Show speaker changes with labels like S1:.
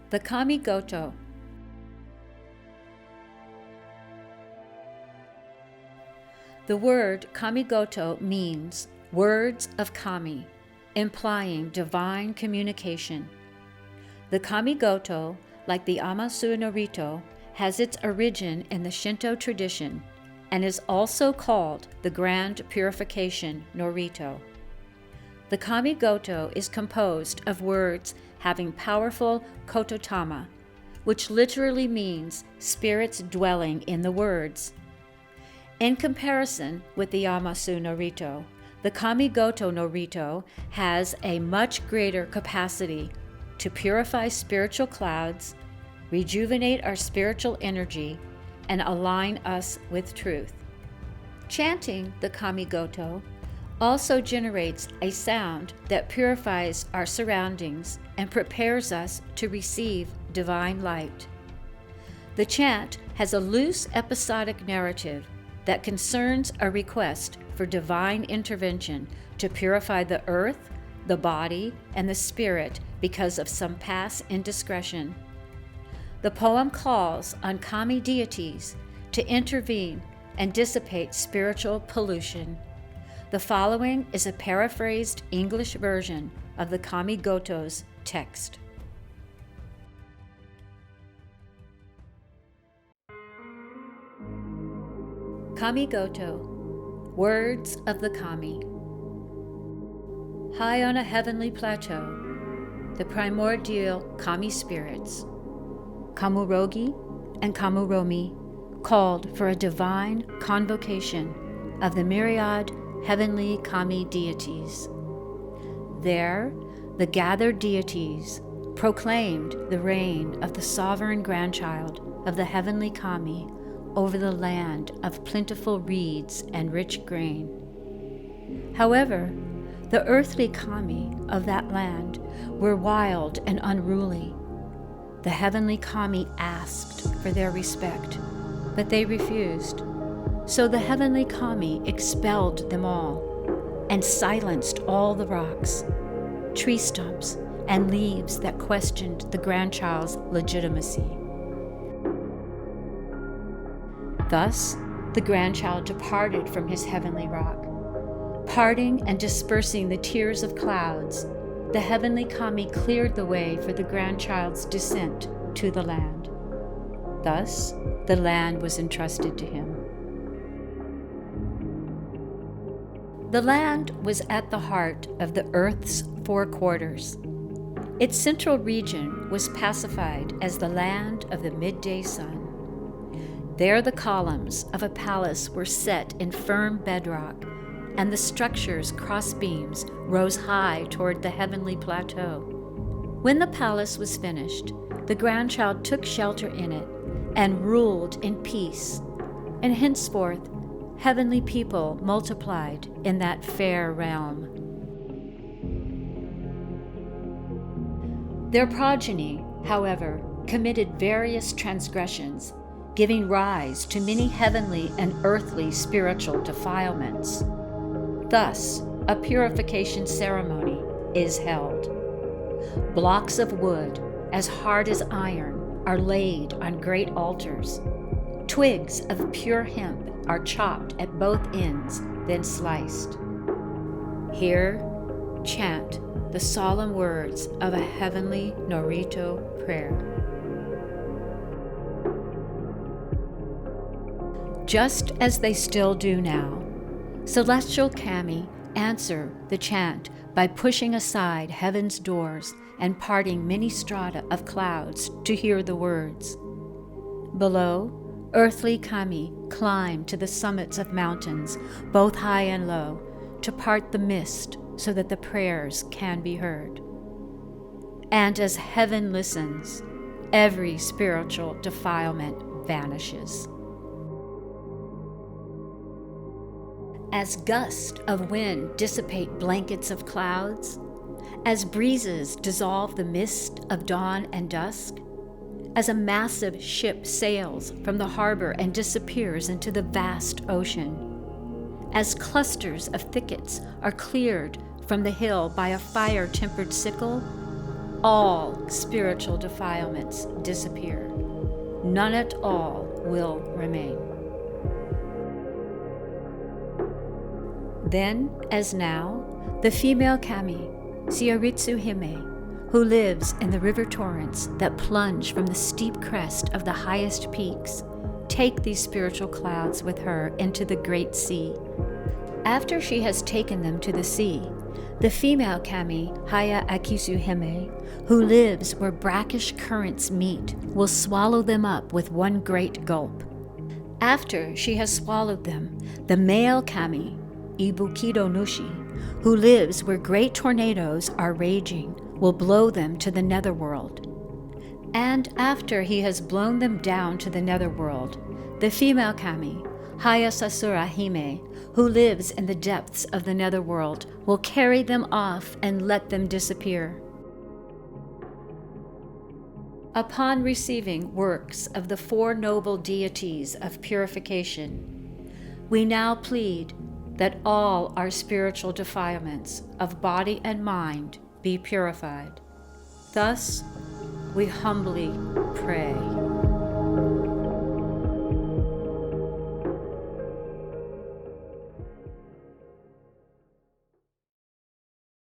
S1: The Kamigoto. The word Kamigoto means words of Kami, implying divine communication. The Kamigoto, like the Amasu no Rito, has its origin in the Shinto tradition and is also called the Grand Purification no Rito. The Kamigoto is composed of words having powerful kototama, which literally means spirits dwelling in the words. In comparison with the Amasu no Rito, the Kamigoto no Rito has a much greater capacity to purify spiritual clouds, rejuvenate our spiritual energy, and align us with truth. Chanting the Kamigoto also generates a sound that purifies our surroundings and prepares us to receive divine light. The chant has a loose episodic narrative that concerns a request for divine intervention to purify the earth, the body, and the spirit because of some past indiscretion. The poem calls on Kami deities to intervene and dissipate spiritual pollution. The following is a paraphrased English version of the Kamigoto's text. Kamigoto, words of the Kami. High on a heavenly plateau, the primordial Kami spirits, Kamurogi and Kamuromi, called for a divine convocation of the myriad heavenly Kami deities. There, the gathered deities proclaimed the reign of the sovereign grandchild of the heavenly Kami over the land of plentiful reeds and rich grain. However, the earthly Kami of that land were wild and unruly. The heavenly Kami asked for their respect, but they refused. So the heavenly Kami expelled them all and silenced all the rocks, tree stumps, and leaves that questioned the grandchild's legitimacy. Thus, the grandchild departed from his heavenly rock. Parting and dispersing the tears of clouds, the heavenly Kami cleared the way for the grandchild's descent to the land. Thus, the land was entrusted to him. The land was at the heart of the earth's four quarters. Its central region was pacified as the land of the midday sun. There the columns of a palace were set in firm bedrock, and the structure's crossbeams rose high toward the heavenly plateau. When the palace was finished, the grandchild took shelter in it and ruled in peace, and henceforth heavenly people multiplied in that fair realm. Their progeny, however, committed various transgressions, giving rise to many heavenly and earthly spiritual defilements. Thus, a purification ceremony is held. Blocks of wood, as hard as iron, are laid on great altars. Twigs of pure hemp are chopped at both ends, then sliced. Here, chant the solemn words of a heavenly Norito prayer. Just as they still do now, celestial Kami answer the chant by pushing aside heaven's doors and parting many strata of clouds to hear the words. Below, earthly Kami climb to the summits of mountains, both high and low, to part the mist so that the prayers can be heard. And as heaven listens, every spiritual defilement vanishes. As gusts of wind dissipate blankets of clouds, as breezes dissolve the mist of dawn and dusk, as a massive ship sails from the harbor and disappears into the vast ocean, as clusters of thickets are cleared from the hill by a fire-tempered sickle, all spiritual defilements disappear. None at all will remain. Then, as now, the female kami, Shiaritsu Hime, who lives in the river torrents that plunge from the steep crest of the highest peaks, take these spiritual clouds with her into the great sea. After she has taken them to the sea, the female kami, Haya Akisu Hime, who lives where brackish currents meet, will swallow them up with one great gulp. After she has swallowed them, the male kami, Ibukido Nushi, who lives where great tornadoes are raging, will blow them to the netherworld. And after he has blown them down to the netherworld, the female kami, Haya Sasura Hime, who lives in the depths of the netherworld, will carry them off and let them disappear. Upon receiving works of the four noble deities of purification, we now plead that all our spiritual defilements of body and mind be purified. Thus, we humbly pray.